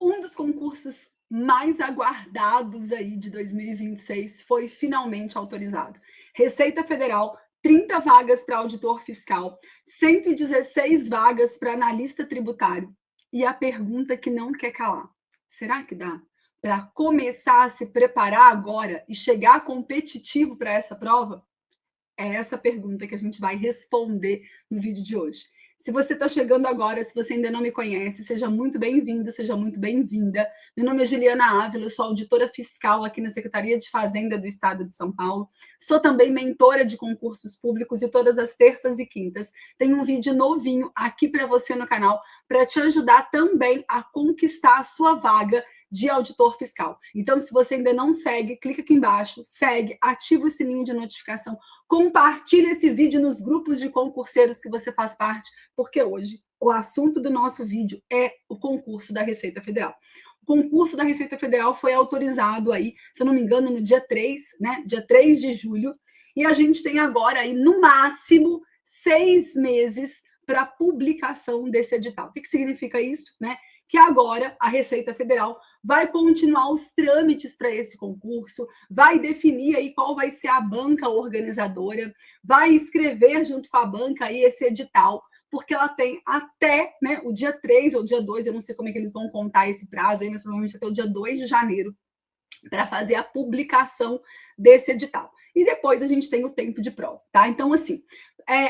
Um dos concursos mais aguardados aí de 2026 foi finalmente autorizado. Receita Federal, 30 vagas para auditor fiscal, 116 vagas para analista tributário. E a pergunta que não quer calar: será que dá para começar a se preparar agora e chegar competitivo para essa prova? É essa pergunta que a gente vai responder no vídeo de hoje. Se você está chegando agora, se você ainda não me conhece, seja muito bem-vindo, seja muito bem-vinda. Meu nome é Juliana Ávila, eu sou auditora fiscal aqui na Secretaria de Fazenda do Estado de São Paulo. Sou também mentora de concursos públicos e todas as terças e quintas tem um vídeo novinho aqui para você no canal para te ajudar também a conquistar a sua vaga de auditor fiscal. Então, se você ainda não segue, clica aqui embaixo, segue, ativa o sininho de notificação, compartilha esse vídeo nos grupos de concurseiros que você faz parte, porque hoje o assunto do nosso vídeo é o concurso da Receita Federal. O concurso da Receita Federal foi autorizado aí, se eu não me engano, no dia 3, né? Dia 3 de julho, e a gente tem agora aí, no máximo, 6 meses para publicação desse edital. O que significa isso, né? Que agora a Receita Federal vai continuar os trâmites para esse concurso, vai definir aí qual vai ser a banca organizadora, vai escrever junto com a banca aí esse edital, porque ela tem até, né, o dia 3 ou dia 2, eu não sei como é que eles vão contar esse prazo aí, mas provavelmente até o dia 2 de janeiro, para fazer a publicação desse edital. E depois a gente tem o tempo de prova, tá? Então, assim,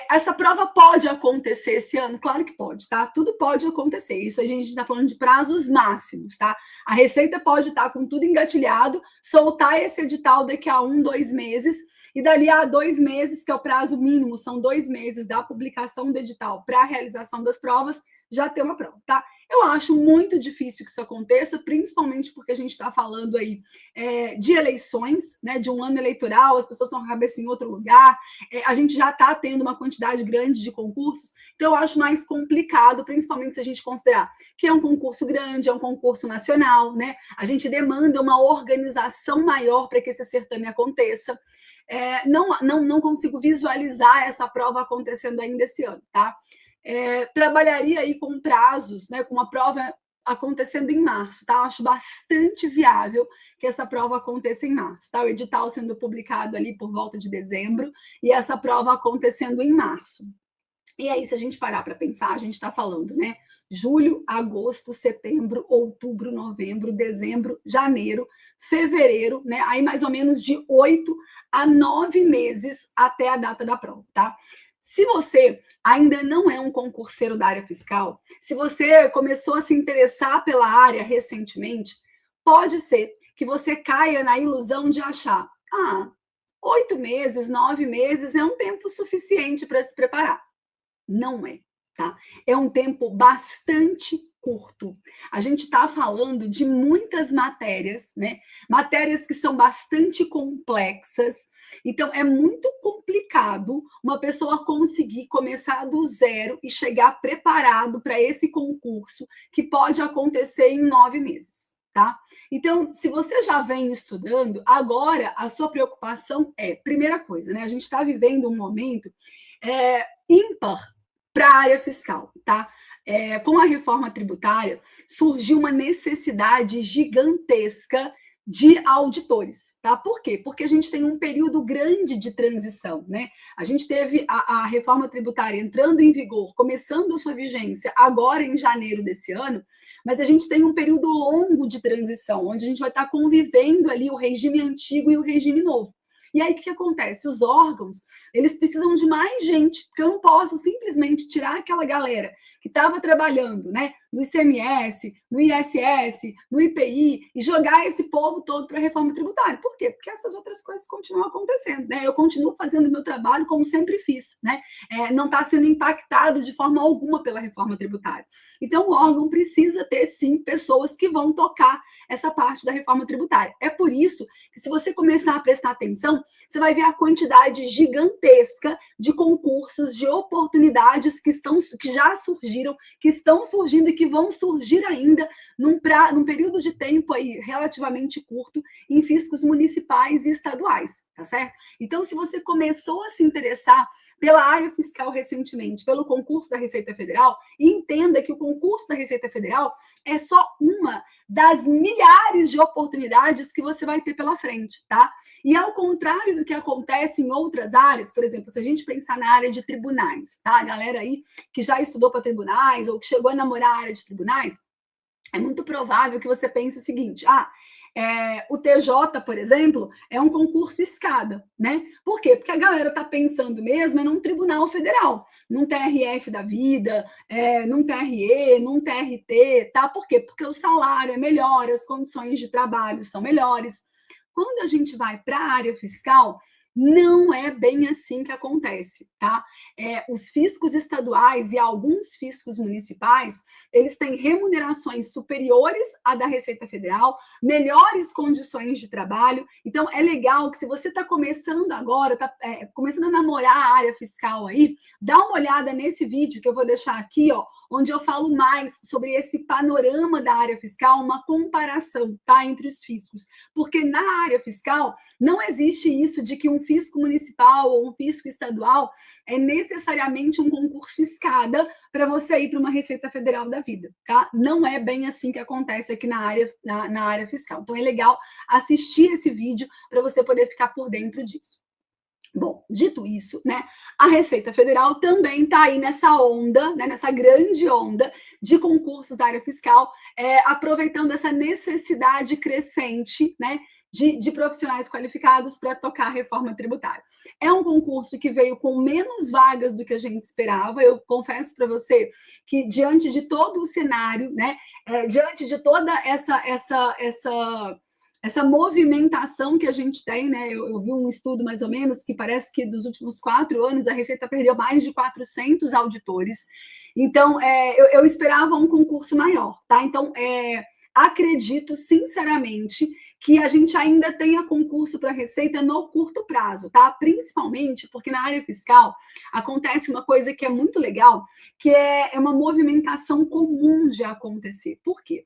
essa prova pode acontecer esse ano? Claro que pode, tá? Tudo pode acontecer. Isso a gente está falando de prazos máximos, tá? A Receita pode estar com tudo engatilhado, soltar esse edital daqui a 1, 2 meses, e dali a 2 meses, que é o prazo mínimo, são 2 meses da publicação do edital para a realização das provas, já ter uma prova, tá? Eu acho muito difícil que isso aconteça, principalmente porque a gente está falando aí de eleições, né, de um ano eleitoral, as pessoas estão com a cabeça em outro lugar, a gente já está tendo uma quantidade grande de concursos, então eu acho mais complicado, principalmente se a gente considerar que é um concurso grande, é um concurso nacional, né? A gente demanda uma organização maior para que esse certame aconteça. Não consigo visualizar essa prova acontecendo ainda esse ano, tá? Trabalharia aí com prazos, né, com uma prova acontecendo em março, tá? Eu acho bastante viável que essa prova aconteça em março, tá? O edital sendo publicado ali por volta de dezembro e essa prova acontecendo em março. E aí, se a gente parar para pensar, a gente está falando, né? Julho, agosto, setembro, outubro, novembro, dezembro, janeiro, fevereiro, né? Aí mais ou menos de 8 a 9 meses até a data da prova, tá? Se você ainda não é um concurseiro da área fiscal, se você começou a se interessar pela área recentemente, pode ser que você caia na ilusão de achar: 8 meses, 9 meses é um tempo suficiente para se preparar. Não é, tá? É um tempo bastante curto. A gente está falando de muitas matérias, né? Matérias que são bastante complexas. Então, é muito complicado uma pessoa conseguir começar do zero e chegar preparado para esse concurso que pode acontecer em 9 meses, tá? Então, se você já vem estudando, agora a sua preocupação é, primeira coisa, né? A gente está vivendo um momento ímpar para a área fiscal, tá? Com a reforma tributária, surgiu uma necessidade gigantesca de auditores, tá? Por quê? Porque a gente tem um período grande de transição, né? A gente teve a reforma tributária entrando em vigor, começando a sua vigência agora em janeiro desse ano, mas a gente tem um período longo de transição, onde a gente vai estar convivendo ali o regime antigo e o regime novo. E aí, o que acontece? Os órgãos, eles precisam de mais gente, porque eu não posso simplesmente tirar aquela galera que estava trabalhando, né, no ICMS, no ISS, no IPI, e jogar esse povo todo para a reforma tributária. Por quê? Porque essas outras coisas continuam acontecendo, né? Eu continuo fazendo o meu trabalho como sempre fiz, né? Não está sendo impactado de forma alguma pela reforma tributária. Então, o órgão precisa ter, sim, pessoas que vão tocar essa parte da reforma tributária. É por isso que, se você começar a prestar atenção, você vai ver a quantidade gigantesca de concursos, de oportunidades que já surgiram, que estão surgindo e que vão surgir ainda num período de tempo aí relativamente curto em fiscos municipais e estaduais, tá certo? Então, se você começou a se interessar pela área fiscal recentemente, pelo concurso da Receita Federal, entenda que o concurso da Receita Federal é só uma das milhares de oportunidades que você vai ter pela frente, tá? E ao contrário do que acontece em outras áreas, por exemplo, se a gente pensar na área de tribunais, tá? A galera aí que já estudou para tribunais ou que chegou a namorar a área de tribunais, é muito provável que você pense o seguinte: o TJ, por exemplo, é um concurso escada, né? Por quê? Porque a galera está pensando mesmo num tribunal federal, num TRF da vida, num TRE, num TRT, tá? Por quê? Porque o salário é melhor, as condições de trabalho são melhores. Quando a gente vai para a área fiscal, não é bem assim que acontece, tá? Os fiscos estaduais e alguns fiscos municipais, eles têm remunerações superiores à da Receita Federal, melhores condições de trabalho. Então, é legal que se você está começando agora, está começando a namorar a área fiscal aí, dá uma olhada nesse vídeo que eu vou deixar aqui, ó, onde eu falo mais sobre esse panorama da área fiscal, uma comparação, tá, entre os fiscos. Porque na área fiscal não existe isso de que um fisco municipal ou um fisco estadual é necessariamente um concurso escada para você ir para uma Receita Federal da vida, tá? Não é bem assim que acontece aqui na área fiscal. Então é legal assistir esse vídeo para você poder ficar por dentro disso. Bom, dito isso, né, a Receita Federal também está aí nessa onda, né, nessa grande onda de concursos da área fiscal, aproveitando essa necessidade crescente, né, de profissionais qualificados para tocar a reforma tributária. É um concurso que veio com menos vagas do que a gente esperava. Eu confesso para você que, diante de todo o cenário, né, diante de toda essa movimentação que a gente tem, né? Eu vi um estudo mais ou menos que parece que dos últimos 4 anos a Receita perdeu mais de 400 auditores. Então, eu esperava um concurso maior, tá? Então, acredito sinceramente que a gente ainda tenha concurso para a Receita no curto prazo, tá? Principalmente porque na área fiscal acontece uma coisa que é muito legal, que é uma movimentação comum de acontecer. Por quê?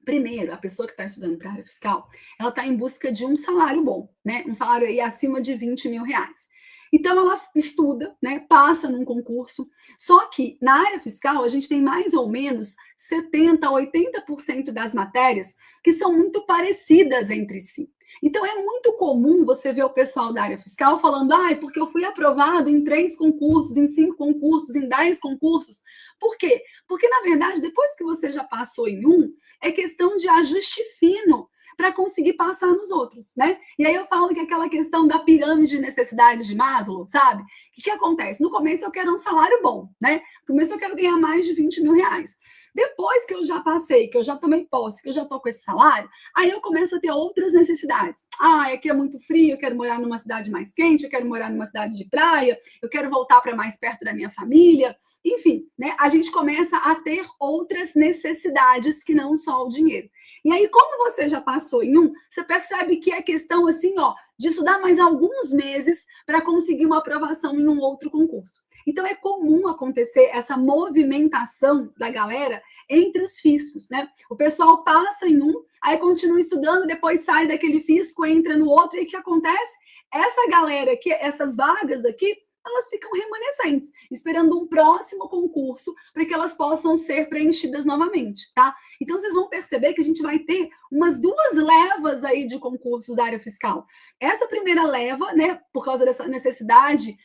Primeiro, a pessoa que está estudando para a área fiscal, ela está em busca de um salário bom, né? Um salário aí acima de 20 mil reais. Então, ela estuda, né? Passa num concurso. Só que na área fiscal, a gente tem mais ou menos 70%, 80% das matérias que são muito parecidas entre si. Então, é muito comum você ver o pessoal da área fiscal falando: porque eu fui aprovado em 3 concursos, em 5 concursos, em 10 concursos. Por quê? Porque, na verdade, depois que você já passou em um, é questão de ajuste fino para conseguir passar nos outros, né? E aí eu falo que aquela questão da pirâmide de necessidades de Maslow, sabe? O que acontece? No começo eu quero um salário bom, né? No começo eu quero ganhar mais de 20 mil reais. Depois que eu já passei, que eu já tomei posse, que eu já tô com esse salário, aí eu começo a ter outras necessidades. Aqui é muito frio, eu quero morar numa cidade mais quente, eu quero morar numa cidade de praia, eu quero voltar para mais perto da minha família. Enfim, né? A gente começa a ter outras necessidades que não só o dinheiro. E aí, como você já passou em um, você percebe que é questão assim, ó, de estudar mais alguns meses para conseguir uma aprovação em um outro concurso. Então, é comum acontecer essa movimentação da galera entre os fiscos, né? O pessoal passa em um, aí continua estudando, depois sai daquele fisco, entra no outro, e o que acontece? Essa galera aqui, essas vagas aqui, elas ficam remanescentes, esperando um próximo concurso para que elas possam ser preenchidas novamente, tá? Então, vocês vão perceber que a gente vai ter umas 2 levas aí de concursos da área fiscal. Essa primeira leva, né, por causa dessa necessidade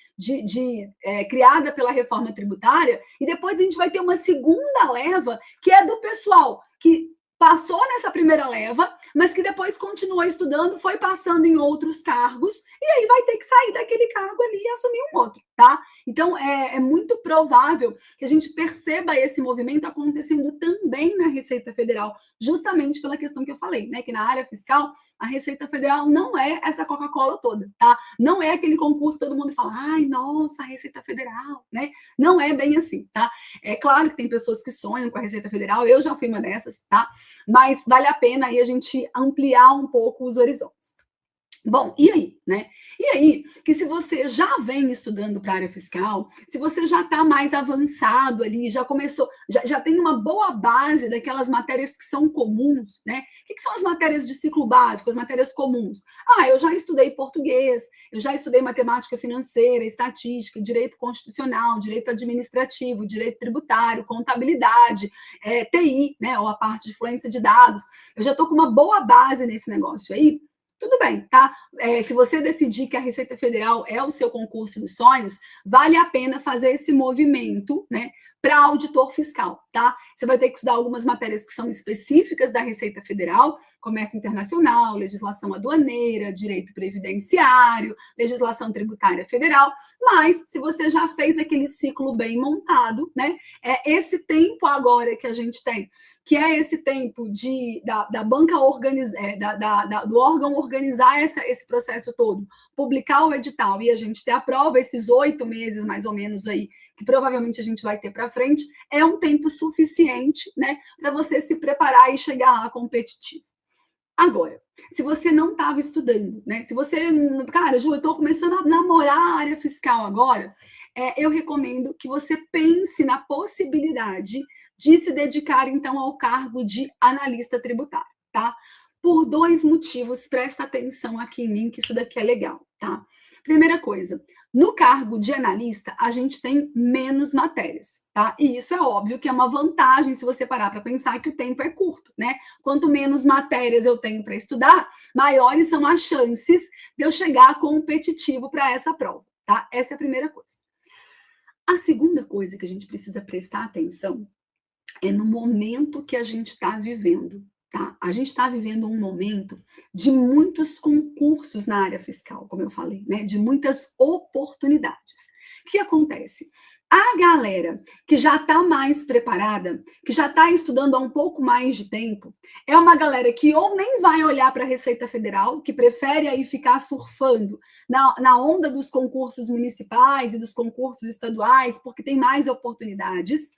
criada pela reforma tributária, e depois a gente vai ter uma segunda leva, que é do pessoal que passou nessa primeira leva, mas que depois continuou estudando, foi passando em outros cargos, e aí vai ter que sair daquele cargo ali e assumir um outro, tá? Então, é muito provável que a gente perceba esse movimento acontecendo também na Receita Federal, justamente pela questão que eu falei, né? Que na área fiscal, a Receita Federal não é essa Coca-Cola toda, tá? Não é aquele concurso que todo mundo fala: ai, nossa, a Receita Federal, né? Não é bem assim, tá? É claro que tem pessoas que sonham com a Receita Federal, eu já fui uma dessas, tá? Mas vale a pena aí a gente ampliar um pouco os horizontes. Bom, e aí, né? E aí, que se você já vem estudando para a área fiscal, se você já está mais avançado ali, já começou, já tem uma boa base daquelas matérias que são comuns, né? O que são as matérias de ciclo básico, as matérias comuns? Ah, eu já estudei português, eu já estudei matemática financeira, estatística, direito constitucional, direito administrativo, direito tributário, contabilidade, TI, né? Ou a parte de fluência de dados. Eu já estou com uma boa base nesse negócio aí. Tudo bem, tá? Se você decidir que a Receita Federal é o seu concurso dos sonhos, vale a pena fazer esse movimento, né, para auditor fiscal, tá? Você vai ter que estudar algumas matérias que são específicas da Receita Federal, comércio internacional, legislação aduaneira, direito previdenciário, legislação tributária federal, mas se você já fez aquele ciclo bem montado, né, esse tempo agora que a gente tem, que é esse tempo da banca organizar, do órgão organizar esse processo todo, publicar o edital e a gente ter a prova, esses 8 meses mais ou menos aí, que provavelmente a gente vai ter para frente, é um tempo suficiente, né, para você se preparar e chegar lá competitivo. Agora, se você não estava estudando, né? Se você, cara, Ju, eu estou começando a namorar a área fiscal agora, eu recomendo que você pense na possibilidade de se dedicar, então, ao cargo de analista tributário, tá? Por 2 motivos, presta atenção aqui em mim, que isso daqui é legal, tá? Primeira coisa, no cargo de analista, a gente tem menos matérias, tá? E isso é óbvio que é uma vantagem se você parar para pensar que o tempo é curto, né? Quanto menos matérias eu tenho para estudar, maiores são as chances de eu chegar competitivo para essa prova, tá? Essa é a primeira coisa. A segunda coisa que a gente precisa prestar atenção é no momento que a gente está vivendo, tá? A gente está vivendo um momento de muitos concursos na área fiscal, como eu falei, né? De muitas oportunidades. O que acontece? A galera que já está mais preparada, que já está estudando há um pouco mais de tempo, é uma galera que ou nem vai olhar para a Receita Federal, que prefere aí ficar surfando na onda dos concursos municipais e dos concursos estaduais, porque tem mais oportunidades.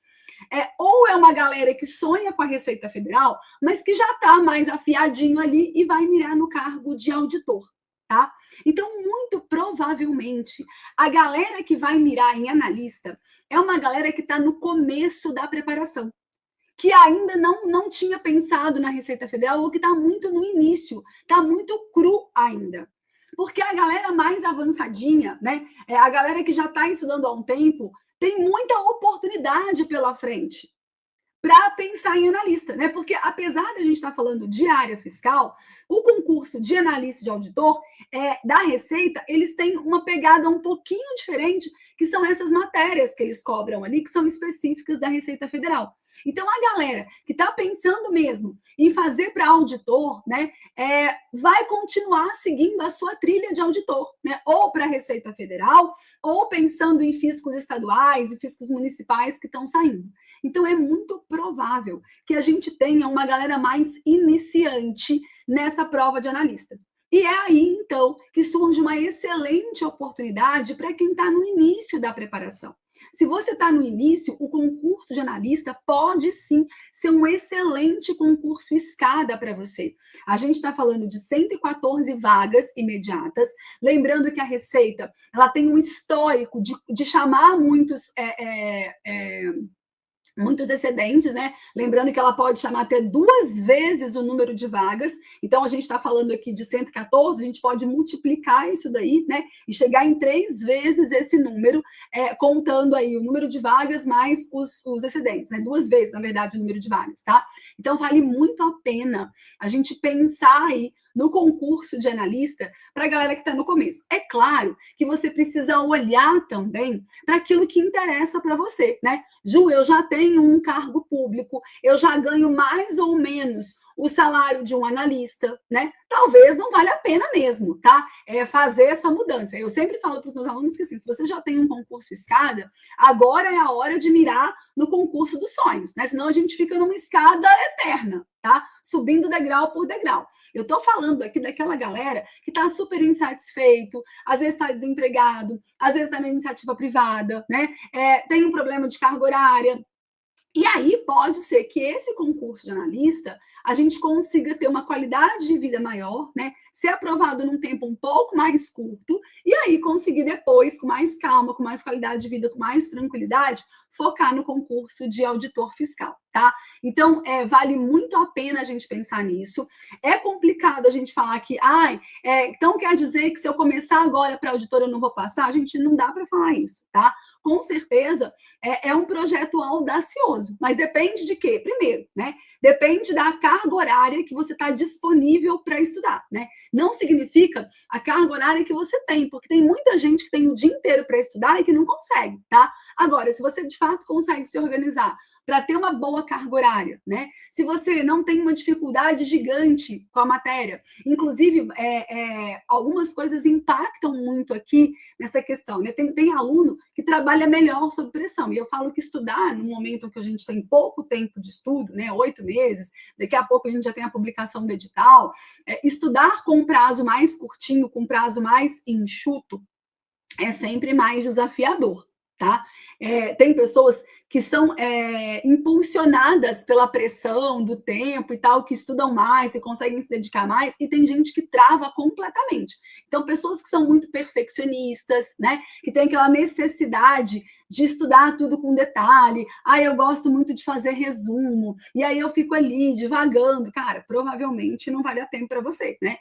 Ou é uma galera que sonha com a Receita Federal, mas que já está mais afiadinho ali e vai mirar no cargo de auditor, tá? Então, muito provavelmente, a galera que vai mirar em analista é uma galera que está no começo da preparação, que ainda não tinha pensado na Receita Federal ou que está muito no início, está muito cru ainda. Porque a galera mais avançadinha, né? A galera que já está estudando há um tempo, tem muita oportunidade pela frente para pensar em analista, né? Porque apesar de a gente estar falando de área fiscal, o concurso de analista de auditor da Receita, eles têm uma pegada um pouquinho diferente, que são essas matérias que eles cobram ali, que são específicas da Receita Federal. Então, a galera que está pensando mesmo em fazer para auditor, né, vai continuar seguindo a sua trilha de auditor, né, ou para a Receita Federal, ou pensando em fiscos estaduais e fiscos municipais que estão saindo. Então, é muito provável que a gente tenha uma galera mais iniciante nessa prova de analista. E é aí, então, que surge uma excelente oportunidade para quem está no início da preparação. Se você está no início, o concurso de analista pode sim ser um excelente concurso escada para você. A gente está falando de 114 vagas imediatas. Lembrando que a Receita ela tem um histórico de chamar muitos excedentes, né? Lembrando que ela pode chamar até 2 vezes o número de vagas. Então, a gente está falando aqui de 114, a gente pode multiplicar isso daí, né? E chegar em 3 vezes esse número, contando aí o número de vagas mais os excedentes, né? 2 vezes, na verdade, o número de vagas, tá? Então, vale muito a pena a gente pensar aí no concurso de analista para a galera que está no começo. É claro que você precisa olhar também para aquilo que interessa para você, né? Ju, eu já tenho um cargo público, eu já ganho mais ou menos o salário de um analista, né? Talvez não valha a pena mesmo, tá? Fazer essa mudança. Eu sempre falo para os meus alunos que, assim, se você já tem um concurso escada, agora é a hora de mirar no concurso dos sonhos, né? Senão a gente fica numa escada eterna, tá? Subindo degrau por degrau. Eu tô falando aqui daquela galera que tá super insatisfeito, às vezes está desempregado, às vezes está na iniciativa privada, né? Tem um problema de carga horária, E aí pode ser que esse concurso de analista a gente consiga ter uma qualidade de vida maior, né? Ser aprovado num tempo um pouco mais curto, e aí conseguir depois, com mais calma, com mais qualidade de vida, com mais tranquilidade, focar no concurso de auditor fiscal, tá? Então, vale muito a pena a gente pensar nisso. É complicado a gente falar que, então quer dizer que se eu começar agora para auditor eu não vou passar? A gente não dá para falar isso, tá? Com certeza é um projeto audacioso, mas depende de quê? Primeiro, né? Depende da carga horária que você está disponível para estudar, né? Não significa a carga horária que você tem, porque tem muita gente que tem o dia inteiro para estudar e que não consegue, tá? Agora, se você de fato consegue se organizar para ter uma boa carga horária, né? Se você não tem uma dificuldade gigante com a matéria, inclusive algumas coisas impactam muito aqui nessa questão, né? Tem aluno que trabalha melhor sob pressão, e eu falo que estudar no momento em que a gente tem pouco tempo de estudo, né? 8 meses, daqui a pouco a gente já tem a publicação do edital, estudar com um prazo mais curtinho, com um prazo mais enxuto, é sempre mais desafiador, tá? Tem pessoas que são impulsionadas pela pressão do tempo e tal, que estudam mais e conseguem se dedicar mais, e tem gente que trava completamente. Então, pessoas que são muito perfeccionistas, né? Que tem aquela necessidade de estudar tudo com detalhe. Eu gosto muito de fazer resumo, e aí eu fico ali divagando. Cara, provavelmente não vai dar tempo para você, né?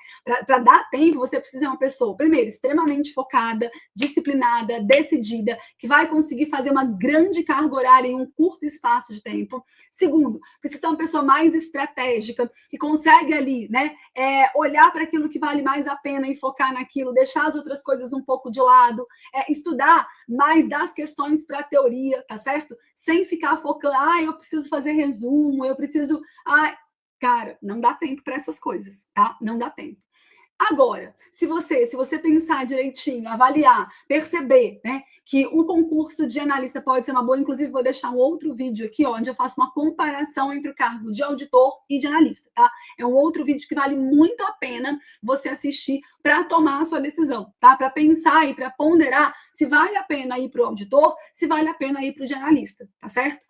Para dar tempo, você precisa ser uma pessoa, primeiro, extremamente focada, disciplinada, decidida, que vai conseguir fazer uma grande carga horária em um curto espaço de tempo. Segundo, precisa ser uma pessoa mais estratégica, que consegue ali, né, olhar para aquilo que vale mais a pena e focar naquilo, deixar as outras coisas um pouco de lado, estudar mais das questões para a teoria, tá certo? Sem ficar focando, eu preciso fazer resumo, eu preciso... Cara, não dá tempo para essas coisas, tá? Não dá tempo. Agora, se você pensar direitinho, avaliar, perceber, né, que o concurso de analista pode ser uma boa, inclusive vou deixar um outro vídeo aqui, onde eu faço uma comparação entre o cargo de auditor e de analista, tá? É um outro vídeo que vale muito a pena você assistir para tomar a sua decisão, tá? Para pensar e para ponderar se vale a pena ir para o auditor, se vale a pena ir para o de analista, tá certo?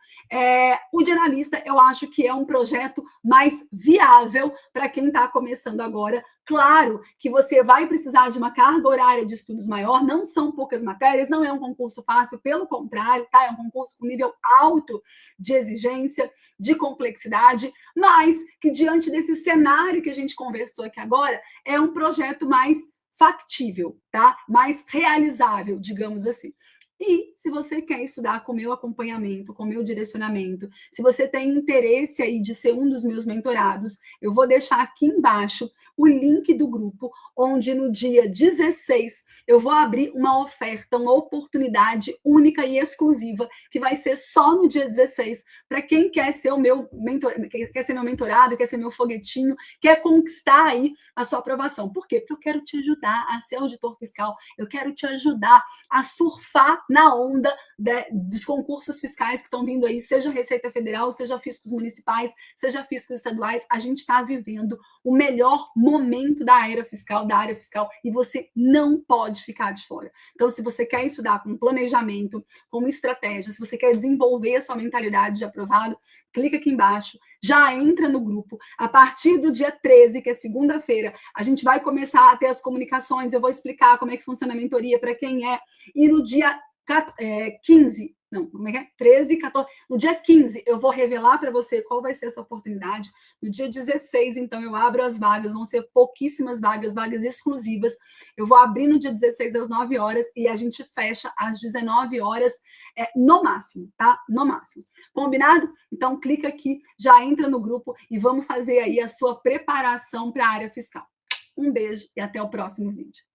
O de analista, eu acho que é um projeto mais viável para quem está começando agora. Claro que você vai precisar de uma carga horária de estudos maior, não são poucas matérias, não é um concurso fácil, pelo contrário, tá? É um concurso com nível alto de exigência, de complexidade, mas que diante desse cenário que a gente conversou aqui agora, é um projeto mais factível, tá? Mais realizável, digamos assim. E se você quer estudar com meu acompanhamento, com meu direcionamento, se você tem interesse aí de ser um dos meus mentorados, eu vou deixar aqui embaixo o link do grupo, onde no dia 16 eu vou abrir uma oferta, uma oportunidade única e exclusiva, que vai ser só no dia 16, para quem quer ser o meu mentor, quer ser meu mentorado, quer ser meu foguetinho, quer conquistar aí a sua aprovação. Por quê? Porque eu quero te ajudar a ser auditor fiscal, eu quero te ajudar a surfar na onda dos concursos fiscais que estão vindo aí, seja Receita Federal, seja fiscos municipais, seja fiscos estaduais. A gente está vivendo o melhor momento da área fiscal, e você não pode ficar de fora. Então, se você quer estudar com planejamento, com estratégia, se você quer desenvolver a sua mentalidade de aprovado, clica aqui embaixo, já entra no grupo. A partir do dia 13, que é segunda-feira, a gente vai começar a ter as comunicações, eu vou explicar como é que funciona a mentoria para quem e no dia 15, não, como é que é? 13, 14, no dia 15 eu vou revelar para você qual vai ser essa oportunidade. No dia 16, então, eu abro as vagas, vão ser pouquíssimas vagas exclusivas. Eu vou abrir no dia 16 às 9 horas e a gente fecha às 19 horas no máximo, tá? No máximo. Combinado? Então, clica aqui, já entra no grupo e vamos fazer aí a sua preparação para a área fiscal. Um beijo e até o próximo vídeo.